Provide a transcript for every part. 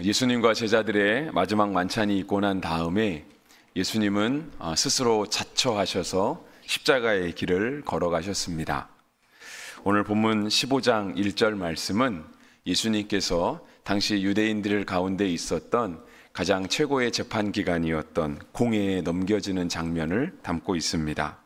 예수님과 제자들의 마지막 만찬이 있고 난 다음에 예수님은 스스로 자처하셔서 십자가의 길을 걸어가셨습니다. 오늘 본문 15장 1절 말씀은 예수님께서 당시 유대인들 가운데 있었던 가장 최고의 재판 기간이었던 공회에 넘겨지는 장면을 담고 있습니다.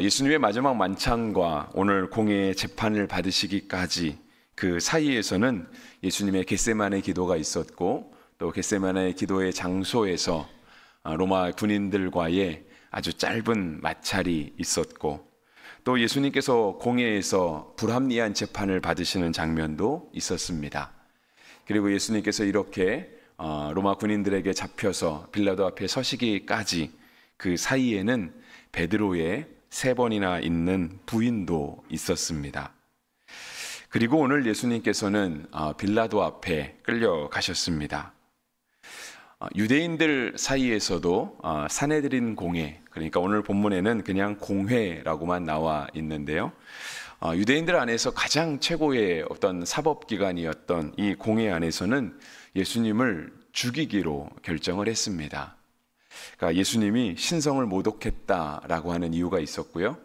예수님의 마지막 만찬과 오늘 공회의 재판을 받으시기까지 그 사이에서는 예수님의 겟세마네 기도가 있었고, 또 겟세마네 기도의 장소에서 로마 군인들과의 아주 짧은 마찰이 있었고, 또 예수님께서 공회에서 불합리한 재판을 받으시는 장면도 있었습니다. 그리고 예수님께서 이렇게 로마 군인들에게 잡혀서 빌라도 앞에 서시기까지 그 사이에는 베드로의 3번이나 있는 부인도 있었습니다. 그리고 오늘 예수님께서는 빌라도 앞에 끌려가셨습니다. 유대인들 사이에서도 산헤드린 공회, 그러니까 오늘 본문에는 그냥 공회라고만 나와 있는데요. 유대인들 안에서 가장 최고의 어떤 사법기관이었던 이 공회 안에서는 예수님을 죽이기로 결정을 했습니다. 그러니까 예수님이 신성을 모독했다라고 하는 이유가 있었고요.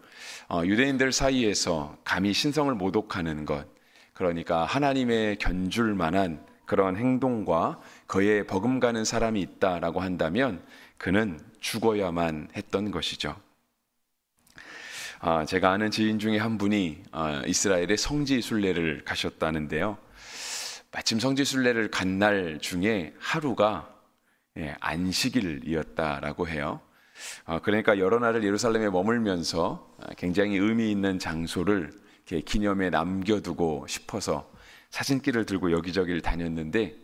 유대인들 사이에서 감히 신성을 모독하는 것, 그러니까 하나님의 견줄 만한 그런 행동과 그에 버금가는 사람이 있다라고 한다면 그는 죽어야만 했던 것이죠. 제가 아는 지인 중에 한 분이 이스라엘의 성지 순례를 가셨다는데요. 마침 성지 순례를 간 날 중에 하루가 안식일이었다라고 해요. 그러니까 여러 날을 예루살렘에 머물면서 굉장히 의미 있는 장소를 이렇게 기념에 남겨두고 싶어서 사진기를 들고 여기저기를 다녔는데,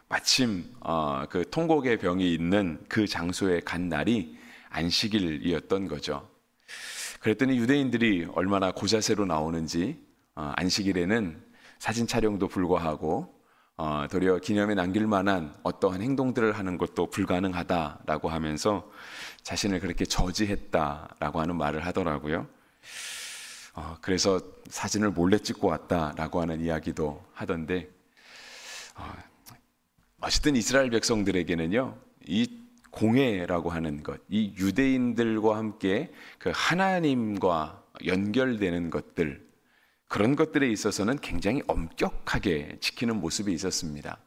마침 그 통곡의 병이 있는 그 장소에 간 날이 안식일이었던 거죠. 그랬더니 유대인들이 얼마나 고자세로 나오는지, 안식일에는 사진 촬영도 불가하고 도리어 기념에 남길 만한 어떠한 행동들을 하는 것도 불가능하다라고 하면서 자신을 그렇게 저지했다라고 하는 말을 하더라고요. 그래서 사진을 몰래 찍고 왔다라고 하는 이야기도 하던데, 어쨌든 이스라엘 백성들에게는요, 이 공회라고 하는 것, 이 유대인들과 함께 그 하나님과 연결되는 것들, 그런 것들에 있어서는 굉장히 엄격하게 지키는 모습이 있었습니다.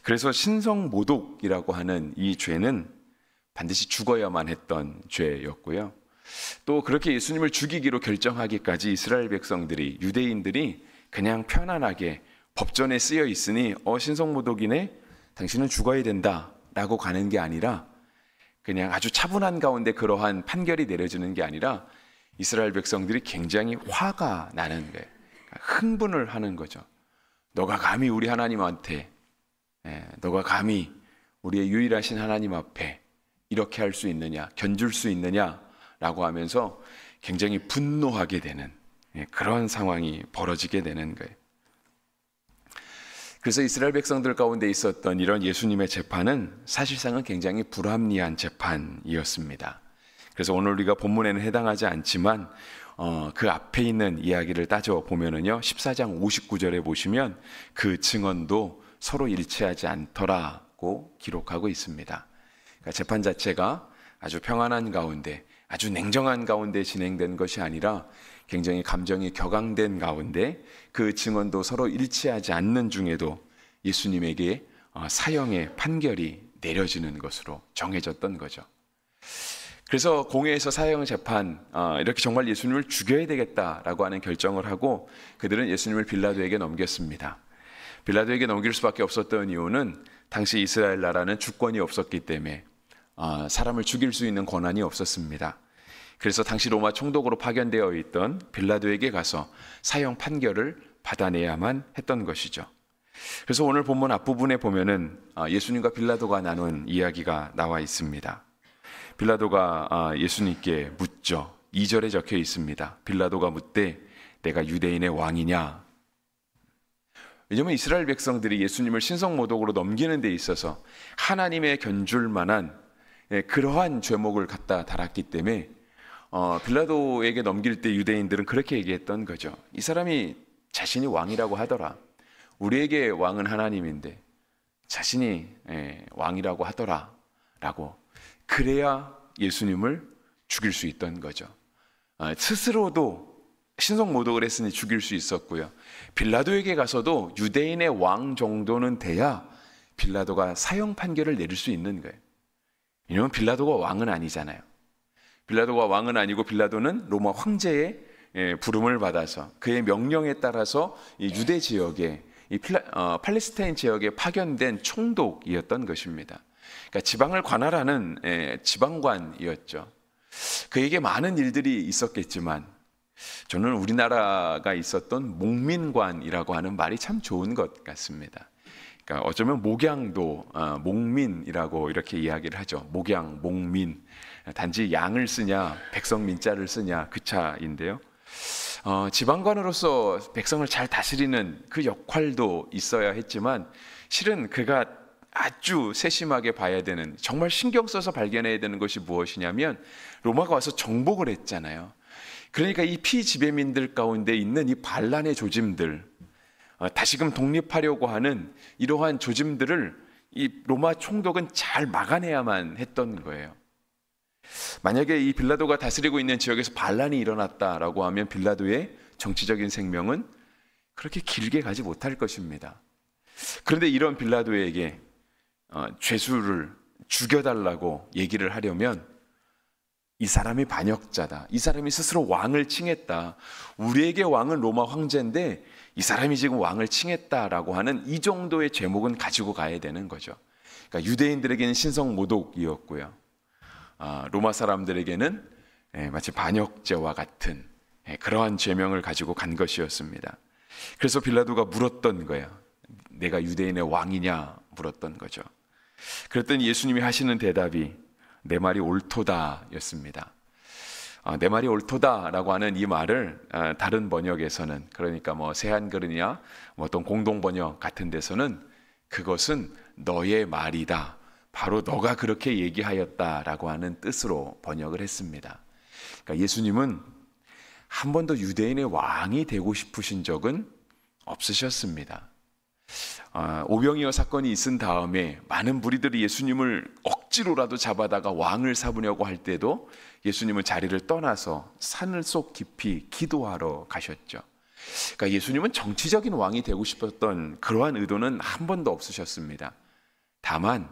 그래서 신성모독이라고 하는 이 죄는 반드시 죽어야만 했던 죄였고요. 또 그렇게 예수님을 죽이기로 결정하기까지 이스라엘 백성들이, 유대인들이 그냥 편안하게 법전에 쓰여 있으니 신성모독이네, 당신은 죽어야 된다 라고 가는 게 아니라, 그냥 아주 차분한 가운데 그러한 판결이 내려지는 게 아니라 이스라엘 백성들이 굉장히 화가 나는 거예요. 흥분을 하는 거죠. 너가 감히 우리 하나님한테, 너가 감히 우리의 유일하신 하나님 앞에 이렇게 할 수 있느냐, 견줄 수 있느냐 라고 하면서 굉장히 분노하게 되는 그런 상황이 벌어지게 되는 거예요. 그래서 이스라엘 백성들 가운데 있었던 이런 예수님의 재판은 사실상은 굉장히 불합리한 재판이었습니다. 그래서 오늘 우리가 본문에는 해당하지 않지만 그 앞에 있는 이야기를 따져보면은요, 14장 59절에 보시면 그 증언도 서로 일치하지 않더라고 기록하고 있습니다. 그러니까 재판 자체가 아주 평안한 가운데, 아주 냉정한 가운데 진행된 것이 아니라 굉장히 감정이 격앙된 가운데 그 증언도 서로 일치하지 않는 중에도 예수님에게 사형의 판결이 내려지는 것으로 정해졌던 거죠. 그래서 공회에서 사형 재판, 이렇게 정말 예수님을 죽여야 되겠다라고 하는 결정을 하고 그들은 예수님을 빌라도에게 넘겼습니다. 빌라도에게 넘길 수밖에 없었던 이유는 당시 이스라엘 나라는 주권이 없었기 때문에 사람을 죽일 수 있는 권한이 없었습니다. 그래서 당시 로마 총독으로 파견되어 있던 빌라도에게 가서 사형 판결을 받아내야만 했던 것이죠. 그래서 오늘 본문 앞부분에 보면은 예수님과 빌라도가 나눈 이야기가 나와 있습니다. 빌라도가 예수님께 묻죠. 2절에 적혀 있습니다. 빌라도가 묻되 내가 유대인의 왕이냐? 왜냐하면 이스라엘 백성들이 예수님을 신성모독으로 넘기는 데 있어서 하나님의 견줄 만한 그러한 죄목을 갖다 달았기 때문에 빌라도에게 넘길 때 유대인들은 그렇게 얘기했던 거죠. 이 사람이 자신이 왕이라고 하더라. 우리에게 왕은 하나님인데 자신이 왕이라고 하더라라고. 그래야 예수님을 죽일 수 있던 거죠. 스스로도 신성모독을 했으니 죽일 수 있었고요. 빌라도에게 가서도 유대인의 왕 정도는 돼야 빌라도가 사형 판결을 내릴 수 있는 거예요. 왜냐하면 빌라도가 왕은 아니잖아요. 빌라도가 왕은 아니고 빌라도는 로마 황제의 부름을 받아서 그의 명령에 따라서 이 유대 지역에 팔레스타인 지역에 파견된 총독이었던 것입니다. 그러니까 지방을 관할하는 지방관이었죠. 그에게 많은 일들이 있었겠지만 저는 우리나라가 있었던 목민관이라고 하는 말이 참 좋은 것 같습니다. 그러니까 어쩌면 목양도 목민이라고 이렇게 이야기를 하죠. 목양, 목민. 단지 양을 쓰냐 백성 민자를 쓰냐 그 차인데요. 지방관으로서 백성을 잘 다스리는 그 역할도 있어야 했지만 실은 그가 아주 세심하게 봐야 되는, 정말 신경 써서 발견해야 되는 것이 무엇이냐면 로마가 와서 정복을 했잖아요. 그러니까 이 피지배민들 가운데 있는 이 반란의 조짐들, 다시금 독립하려고 하는 이러한 조짐들을 이 로마 총독은 잘 막아내야만 했던 거예요. 만약에 이 빌라도가 다스리고 있는 지역에서 반란이 일어났다라고 하면 빌라도의 정치적인 생명은 그렇게 길게 가지 못할 것입니다. 그런데 이런 빌라도에게 죄수를 죽여달라고 얘기를 하려면 이 사람이 반역자다, 이 사람이 스스로 왕을 칭했다, 우리에게 왕은 로마 황제인데 이 사람이 지금 왕을 칭했다라고 하는 이 정도의 제목은 가지고 가야 되는 거죠. 그러니까 유대인들에게는 신성모독이었고요, 로마 사람들에게는 마치 반역죄와 같은 그러한 죄명을 가지고 간 것이었습니다. 그래서 빌라도가 물었던 거예요. 내가 유대인의 왕이냐 물었던 거죠. 그랬더니 예수님이 하시는 대답이 내 말이 옳도다 였습니다. 내 말이 옳도다라고 하는 이 말을 다른 번역에서는, 그러니까 뭐 새한글이냐 어떤 공동 번역 같은 데서는 그것은 너의 말이다, 바로 너가 그렇게 얘기하였다라고 하는 뜻으로 번역을 했습니다. 그러니까 예수님은 한 번도 유대인의 왕이 되고 싶으신 적은 없으셨습니다. 오병이어 사건이 있은 다음에 많은 무리들이 예수님을 억지로라도 잡아다가 왕을 삼으려고 할 때도 예수님은 자리를 떠나서 산을 속 깊이 기도하러 가셨죠. 그러니까 예수님은 정치적인 왕이 되고 싶었던 그러한 의도는 한 번도 없으셨습니다. 다만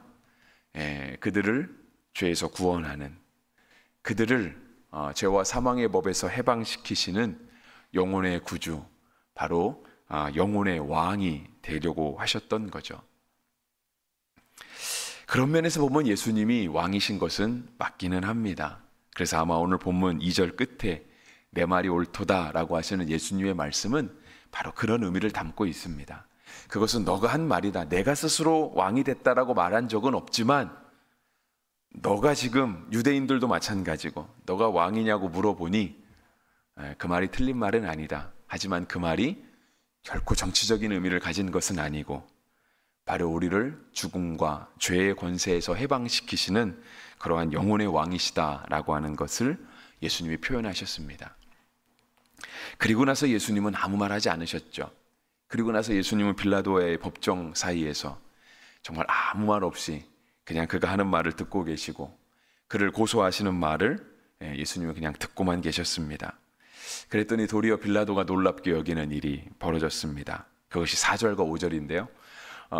그들을 죄에서 구원하는, 그들을 죄와 사망의 법에서 해방시키시는 영혼의 구주, 바로 영혼의 왕이 되려고 하셨던 거죠. 그런 면에서 보면 예수님이 왕이신 것은 맞기는 합니다. 그래서 아마 오늘 본문 2절 끝에 내 말이 옳도다라고 하시는 예수님의 말씀은 바로 그런 의미를 담고 있습니다. 그것은 너가 한 말이다. 내가 스스로 왕이 됐다라고 말한 적은 없지만 너가 지금, 유대인들도 마찬가지고 너가 왕이냐고 물어보니 그 말이 틀린 말은 아니다. 하지만 그 말이 결코 정치적인 의미를 가진 것은 아니고 바로 우리를 죽음과 죄의 권세에서 해방시키시는 그러한 영혼의 왕이시다라고 하는 것을 예수님이 표현하셨습니다. 그리고 나서 예수님은 아무 말 하지 않으셨죠. 그리고 나서 예수님은 빌라도의 법정 사이에서 정말 아무 말 없이 그냥 그가 하는 말을 듣고 계시고 그를 고소하시는 말을 예수님은 그냥 듣고만 계셨습니다. 그랬더니 도리어 빌라도가 놀랍게 여기는 일이 벌어졌습니다. 그것이 4절과 5절인데요.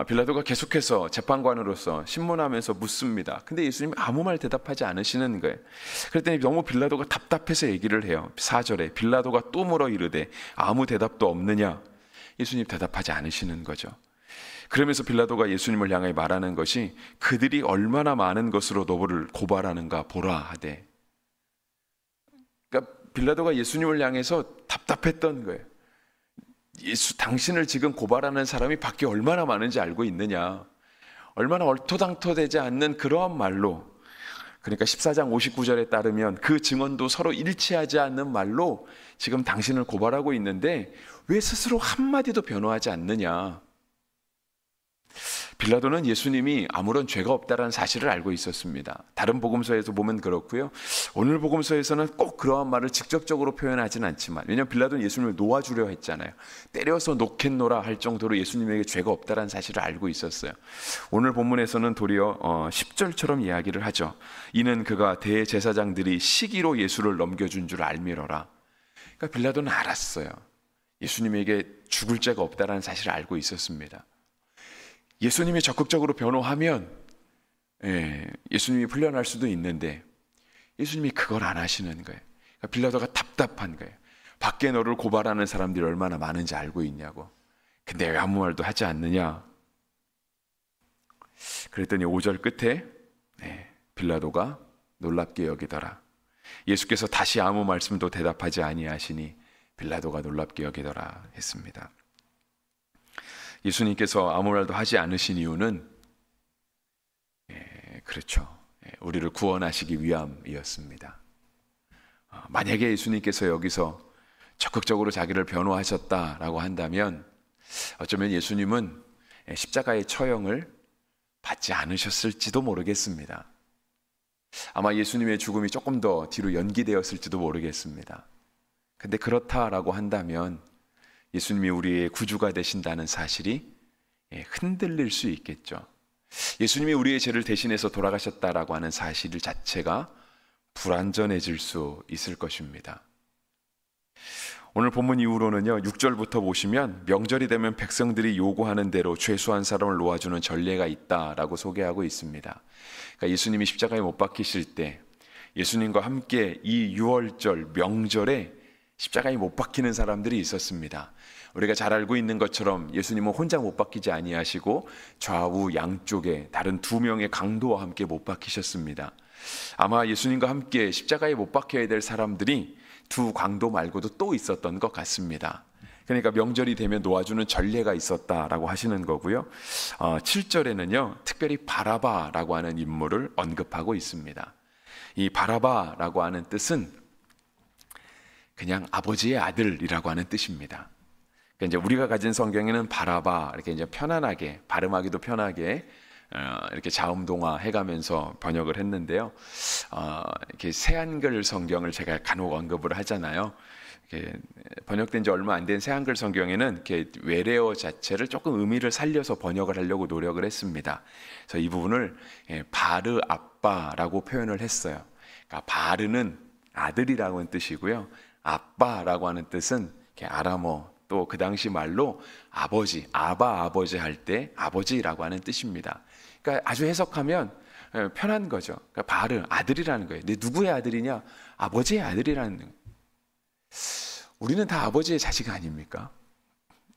빌라도가 계속해서 재판관으로서 신문하면서 묻습니다. 근데 예수님이 아무 말 대답하지 않으시는 거예요. 그랬더니 너무 빌라도가 답답해서 얘기를 해요. 4절에 빌라도가 또 물어 이르되 아무 대답도 없느냐? 예수님 대답하지 않으시는 거죠. 그러면서 빌라도가 예수님을 향해 말하는 것이 그들이 얼마나 많은 것으로 너를 고발하는가 보라 하되, 그러니까 빌라도가 예수님을 향해서 답답했던 거예요. 당신을 지금 고발하는 사람이 밖에 얼마나 많은지 알고 있느냐, 얼마나 얼토당토되지 않는 그러한 말로, 그러니까 14장 59절에 따르면 그 증언도 서로 일치하지 않는 말로 지금 당신을 고발하고 있는데 왜 스스로 한마디도 변호하지 않느냐. 빌라도는 예수님이 아무런 죄가 없다라는 사실을 알고 있었습니다. 다른 복음서에서 보면 그렇고요. 오늘 복음서에서는 꼭 그러한 말을 직접적으로 표현하진 않지만, 왜냐하면 빌라도는 예수님을 놓아주려 했잖아요. 때려서 놓겠노라 할 정도로 예수님에게 죄가 없다라는 사실을 알고 있었어요. 오늘 본문에서는 도리어 10절처럼 이야기를 하죠. 이는 그가 대제사장들이 시기로 예수를 넘겨준 줄 알미러라. 그러니까 빌라도는 알았어요. 예수님에게 죽을 죄가 없다라는 사실을 알고 있었습니다. 예수님이 적극적으로 변호하면 예수님이 풀려날 수도 있는데 예수님이 그걸 안 하시는 거예요. 그러니까 빌라도가 답답한 거예요. 밖에 너를 고발하는 사람들이 얼마나 많은지 알고 있냐고. 근데 왜 아무 말도 하지 않느냐. 그랬더니 5절 끝에 빌라도가 놀랍게 여기더라. 예수께서 다시 아무 말씀도 대답하지 아니하시니 빌라도가 놀랍게 여기더라 했습니다. 예수님께서 아무 말도 하지 않으신 이유는 그렇죠. 우리를 구원하시기 위함이었습니다. 만약에 예수님께서 여기서 적극적으로 자기를 변호하셨다라고 한다면 어쩌면 예수님은 십자가의 처형을 받지 않으셨을지도 모르겠습니다. 아마 예수님의 죽음이 조금 더 뒤로 연기되었을지도 모르겠습니다. 근데 그렇다라고 한다면 예수님이 우리의 구주가 되신다는 사실이 흔들릴 수 있겠죠. 예수님이 우리의 죄를 대신해서 돌아가셨다라고 하는 사실 자체가 불완전해질 수 있을 것입니다. 오늘 본문 이후로는요, 6절부터 보시면 명절이 되면 백성들이 요구하는 대로 죄수한 사람을 놓아주는 전례가 있다라고 소개하고 있습니다. 그러니까 예수님이 십자가에 못 박히실 때 예수님과 함께 이 유월절 명절에 십자가에 못 박히는 사람들이 있었습니다. 우리가 잘 알고 있는 것처럼 예수님은 혼자 못 박히지 아니하시고 좌우 양쪽에 다른 2명의 강도와 함께 못 박히셨습니다. 아마 예수님과 함께 십자가에 못 박혀야 될 사람들이 2 강도 말고도 또 있었던 것 같습니다. 그러니까 명절이 되면 놓아주는 전례가 있었다라고 하시는 거고요. 7절에는요, 특별히 바라바라고 하는 인물을 언급하고 있습니다. 이 바라바라고 하는 뜻은 그냥 아버지의 아들이라고 하는 뜻입니다. 그러니까 이제 우리가 가진 성경에는 바라바 이렇게 이제 편안하게 발음하기도 편하게 이렇게 자음동화 해가면서 번역을 했는데요. 이렇게 새한글 성경을 제가 간혹 언급을 하잖아요. 이렇게 번역된 지 얼마 안 된 새한글 성경에는 이렇게 외래어 자체를 조금 의미를 살려서 번역을 하려고 노력을 했습니다. 그래서 이 부분을 바르 아빠라고 표현을 했어요. 그러니까 바르는 아들이라고 하는 뜻이고요. 아빠라고 하는 뜻은 아람어 또 그 당시 말로 아버지, 아버지 할 때 아버지라고 하는 뜻입니다. 그러니까 아주 해석하면 편한 거죠. 그러니까 바르, 아들이라는 거예요. 근데 누구의 아들이냐? 아버지의 아들이라는 거예요. 우리는 다 아버지의 자식 아닙니까?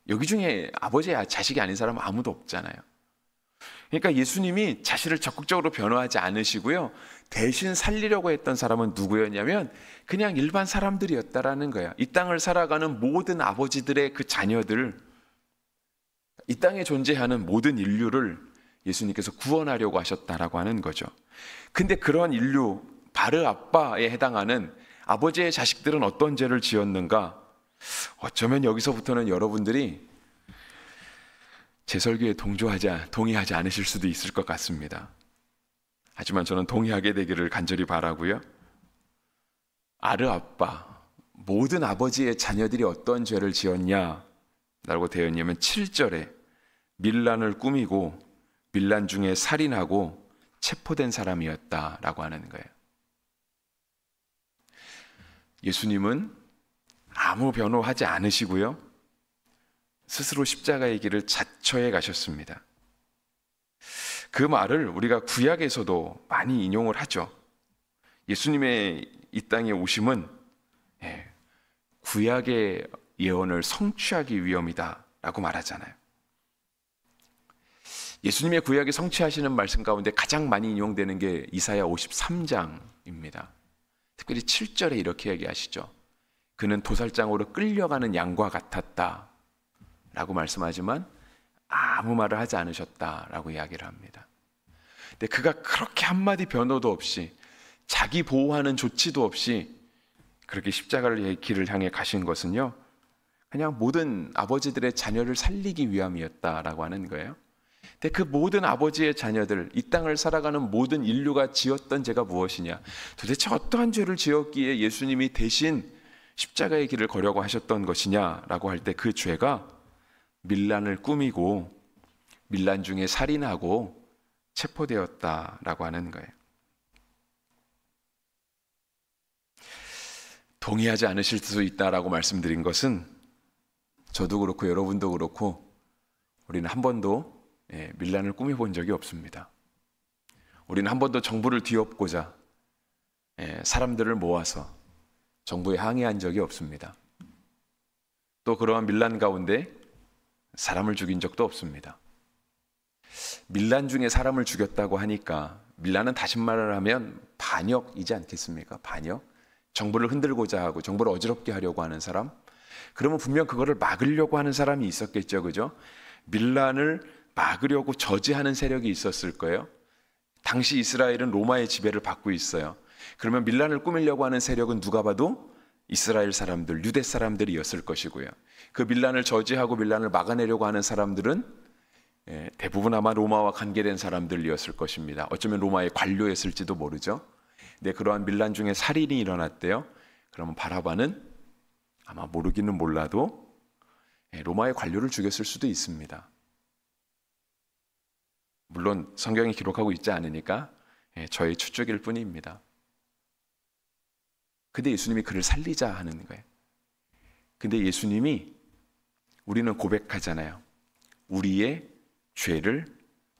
여기 중에 아버지의 자식이 아닌 사람은 아무도 없잖아요. 그러니까 예수님이 자신을 적극적으로 변호하지 않으시고요, 대신 살리려고 했던 사람은 누구였냐면 그냥 일반 사람들이었다라는 거예요. 이 땅을 살아가는 모든 아버지들의 그 자녀들, 이 땅에 존재하는 모든 인류를 예수님께서 구원하려고 하셨다라고 하는 거죠. 근데 그런 인류, 바르 아빠에 해당하는 아버지의 자식들은 어떤 죄를 지었는가? 어쩌면 여기서부터는 여러분들이 제 설교에 동의하지 않으실 수도 있을 것 같습니다. 하지만 저는 동의하게 되기를 간절히 바라고요. 아르 아빠, 모든 아버지의 자녀들이 어떤 죄를 지었냐라고 되어 있냐면 7절에 밀란을 꾸미고 밀란 중에 살인하고 체포된 사람이었다라고 하는 거예요. 예수님은 아무 변호하지 않으시고요, 스스로 십자가의 길을 자처해 가셨습니다. 그 말을 우리가 구약에서도 많이 인용을 하죠. 예수님의 이 땅에 오심은 구약의 예언을 성취하기 위함이다 라고 말하잖아요. 예수님의 구약이 성취하시는 말씀 가운데 가장 많이 인용되는 게 이사야 53장입니다. 특별히 7절에 이렇게 얘기하시죠. 그는 도살장으로 끌려가는 양과 같았다 라고 말씀하지만 아무 말을 하지 않으셨다라고 이야기를 합니다. 근데 그가 그렇게 한마디 변호도 없이 자기 보호하는 조치도 없이 그렇게 십자가의 길을 향해 가신 것은요, 그냥 모든 아버지들의 자녀를 살리기 위함이었다라고 하는 거예요. 근데 그 모든 아버지의 자녀들, 이 땅을 살아가는 모든 인류가 지었던 죄가 무엇이냐? 도대체 어떠한 죄를 지었기에 예수님이 대신 십자가의 길을 걸려고 하셨던 것이냐라고 할 때 그 죄가 밀란을 꾸미고 밀란 중에 살인하고 체포되었다라고 하는 거예요. 동의하지 않으실 수 있다라고 말씀드린 것은 저도 그렇고 여러분도 그렇고 우리는 한 번도 밀란을 꾸며본 적이 없습니다. 우리는 한 번도 정부를 뒤엎고자 사람들을 모아서 정부에 항의한 적이 없습니다. 또 그러한 밀란 가운데 사람을 죽인 적도 없습니다. 밀란 중에 사람을 죽였다고 하니까 밀란은 다시 말을 하면 반역이지 않겠습니까? 반역. 정부를 흔들고자 하고 정부를 어지럽게 하려고 하는 사람. 그러면 분명 그거를 막으려고 하는 사람이 있었겠죠. 그죠? 밀란을 막으려고 저지하는 세력이 있었을 거예요. 당시 이스라엘은 로마의 지배를 받고 있어요. 그러면 밀란을 꾸미려고 하는 세력은 누가 봐도 이스라엘 사람들, 유대 사람들이었을 것이고요. 그 밀란을 저지하고 밀란을 막아내려고 하는 사람들은 대부분 아마 로마와 관계된 사람들이었을 것입니다. 어쩌면 로마의 관료였을지도 모르죠. 근데 그러한 밀란 중에 살인이 일어났대요. 그러면 바라바는 아마 모르기는 몰라도 로마의 관료를 죽였을 수도 있습니다. 물론 성경이 기록하고 있지 않으니까 저의 추측일 뿐입니다. 근데 예수님이 그를 살리자 하는 거예요. 근데 예수님이 우리는 고백하잖아요. 우리의 죄를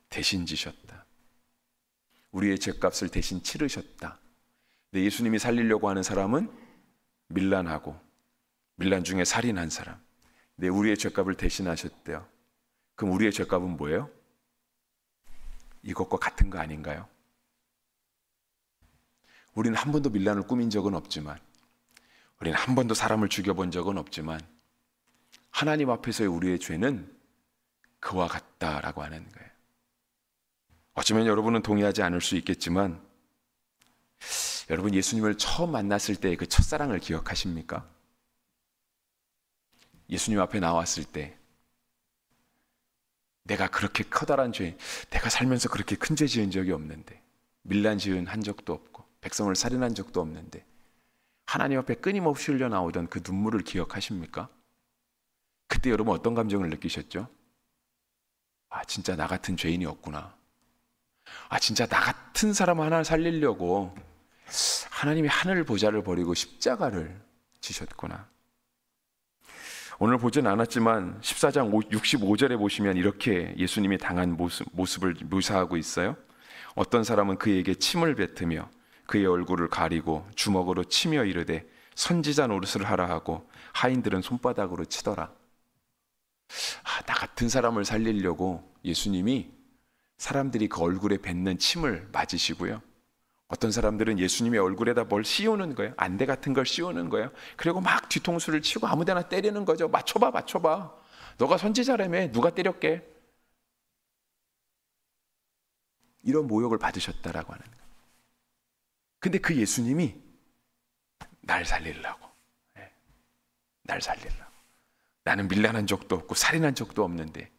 대신 지셨다. 우리의 죄값을 대신 치르셨다. 근데 예수님이 살리려고 하는 사람은 밀란하고 밀란 중에 살인한 사람. 근데 우리의 죄값을 대신하셨대요. 그럼 우리의 죄값은 뭐예요? 이것과 같은 거 아닌가요? 우리는 한 번도 밀란을 꾸민 적은 없지만, 우리는 한 번도 사람을 죽여본 적은 없지만, 하나님 앞에서의 우리의 죄는 그와 같다라고 하는 거예요. 어쩌면 여러분은 동의하지 않을 수 있겠지만, 여러분 예수님을 처음 만났을 때의 그 첫사랑을 기억하십니까? 예수님 앞에 나왔을 때 내가 그렇게 커다란 죄, 내가 살면서 그렇게 큰 죄 지은 적이 없는데, 밀란 지은 한 적도 없고 백성을 살인한 적도 없는데 하나님 앞에 끊임없이 흘려나오던 그 눈물을 기억하십니까? 그때 여러분 어떤 감정을 느끼셨죠? 아, 진짜 나 같은 죄인이었구나. 아, 진짜 나 같은 사람 하나 살리려고 하나님이 하늘 보좌를 버리고 십자가를 지셨구나. 오늘 보진 않았지만 14장 65절에 보시면 이렇게 예수님이 당한 모습을 묘사하고 있어요. 어떤 사람은 그에게 침을 뱉으며 그의 얼굴을 가리고 주먹으로 치며 이르되 선지자 노릇을 하라 하고 하인들은 손바닥으로 치더라. 나 같은 사람을 살리려고 예수님이 사람들이 그 얼굴에 뱉는 침을 맞으시고요. 어떤 사람들은 예수님의 얼굴에다 뭘 씌우는 거예요. 안대 같은 걸 씌우는 거예요. 그리고 막 뒤통수를 치고 아무데나 때리는 거죠. 맞춰봐. 너가 선지자라며 누가 때렸게. 이런 모욕을 받으셨다라고 하는 거예요. 근데 그 예수님이 날 살리려고. 날 살리려고. 나는 밀란한 적도 없고 살인한 적도 없는데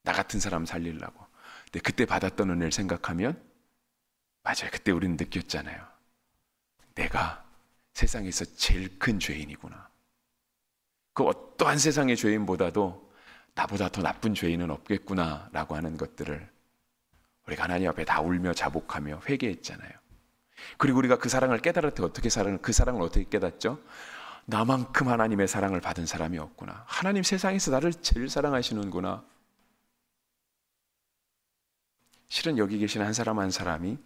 나 같은 사람 살리려고. 근데 그때 받았던 은혜를 생각하면 맞아요. 그때 우리는 느꼈잖아요. 내가 세상에서 제일 큰 죄인이구나. 그 어떠한 세상의 죄인보다도 나보다 더 나쁜 죄인은 없겠구나 라고 하는 것들을 우리가 하나님 앞에 다 울며 자복하며 회개했잖아요. 그리고 우리가 그 사랑을 깨달을 때 그 사랑을 어떻게 깨닫죠? 나만큼 하나님의 사랑을 받은 사람이 없구나. 하나님 세상에서 나를 제일 사랑하시는구나. 실은 여기 계신 한 사람 한 사람이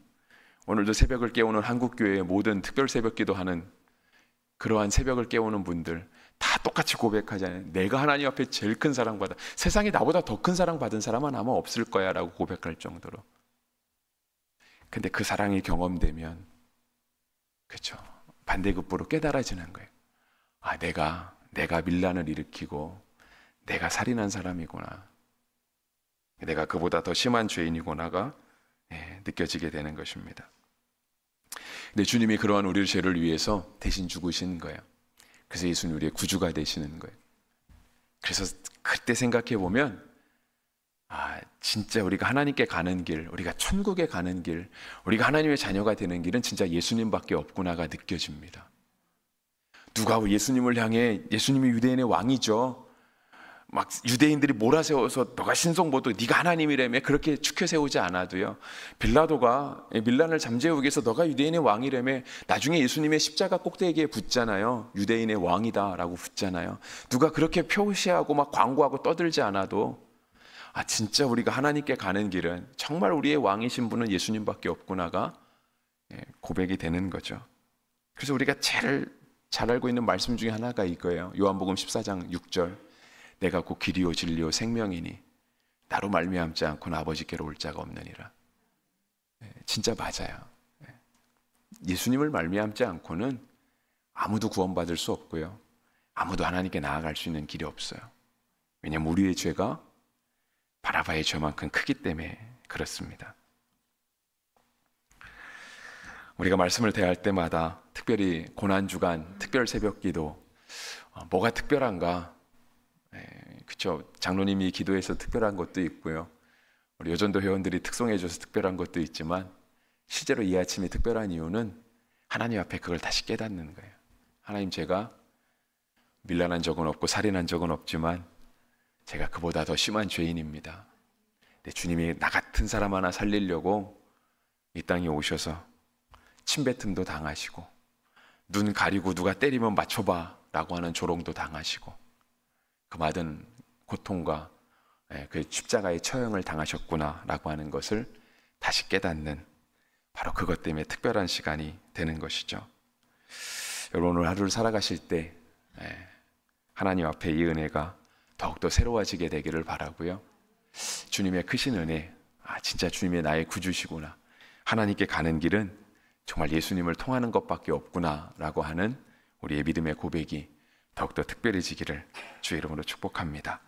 오늘도 새벽을 깨우는 한국교회의 모든 특별 새벽 기도하는 그러한 새벽을 깨우는 분들 다 똑같이 고백하잖아요. 내가 하나님 앞에 제일 큰 사랑받아. 세상에 나보다 더 큰 사랑받은 사람은 아마 없을 거야 라고 고백할 정도로. 근데 그 사랑이 경험되면 그렇죠. 반대급부로 깨달아지는 거예요. 아, 내가 밀란을 일으키고 내가 살인한 사람이구나. 내가 그보다 더 심한 죄인이구나가 느껴지게 되는 것입니다. 근데 주님이 그러한 우리의 죄를 위해서 대신 죽으신 거예요. 그래서 예수님 우리의 구주가 되시는 거예요. 그래서 그때 생각해 보면 진짜 우리가 하나님께 가는 길, 우리가 천국에 가는 길, 우리가 하나님의 자녀가 되는 길은 진짜 예수님밖에 없구나가 느껴집니다. 누가 예수님을 향해, 예수님이 유대인의 왕이죠, 막 유대인들이 몰아세워서 너가 신성모독, 네가 하나님이라며 그렇게 추켜 세우지 않아도요, 빌라도가 밀란을 잠재우기 위해서 너가 유대인의 왕이라며 나중에 예수님의 십자가 꼭대기에 붙잖아요. 유대인의 왕이다라고 붙잖아요. 누가 그렇게 표시하고 막 광고하고 떠들지 않아도 진짜 우리가 하나님께 가는 길은 정말 우리의 왕이신 분은 예수님밖에 없구나가 고백이 되는 거죠. 그래서 우리가 제일 잘 알고 있는 말씀 중에 하나가 이거예요. 요한복음 14장 6절, 내가 곧 길이요 진리요 생명이니 나로 말미암지 않고는 아버지께로 올 자가 없느니라. 진짜 맞아요. 예수님을 말미암지 않고는 아무도 구원받을 수 없고요, 아무도 하나님께 나아갈 수 있는 길이 없어요. 왜냐하면 우리의 죄가 바라바의 죄만큼 크기 때문에 그렇습니다. 우리가 말씀을 대할 때마다, 특별히 고난주간 특별 새벽기도, 뭐가 특별한가? 그렇죠. 장로님이 기도해서 특별한 것도 있고요, 우리 여전도 회원들이 특송해줘서 특별한 것도 있지만, 실제로 이 아침이 특별한 이유는 하나님 앞에 그걸 다시 깨닫는 거예요. 하나님, 제가 밀란한 적은 없고 살인한 적은 없지만 제가 그보다 더 심한 죄인입니다. 내 주님이 나 같은 사람 하나 살리려고 이 땅에 오셔서 침뱉음도 당하시고, 눈 가리고 누가 때리면 맞춰봐 라고 하는 조롱도 당하시고, 그 많은 고통과 그 십자가의 처형을 당하셨구나 라고 하는 것을 다시 깨닫는, 바로 그것 때문에 특별한 시간이 되는 것이죠. 여러분, 오늘 하루를 살아가실 때 하나님 앞에 이 은혜가 더욱더 새로워지게 되기를 바라고요, 주님의 크신 은혜, 진짜 주님이 나의 구주시구나, 하나님께 가는 길은 정말 예수님을 통하는 것밖에 없구나 라고 하는 우리의 믿음의 고백이 더욱더 특별해지기를 주의 이름으로 축복합니다.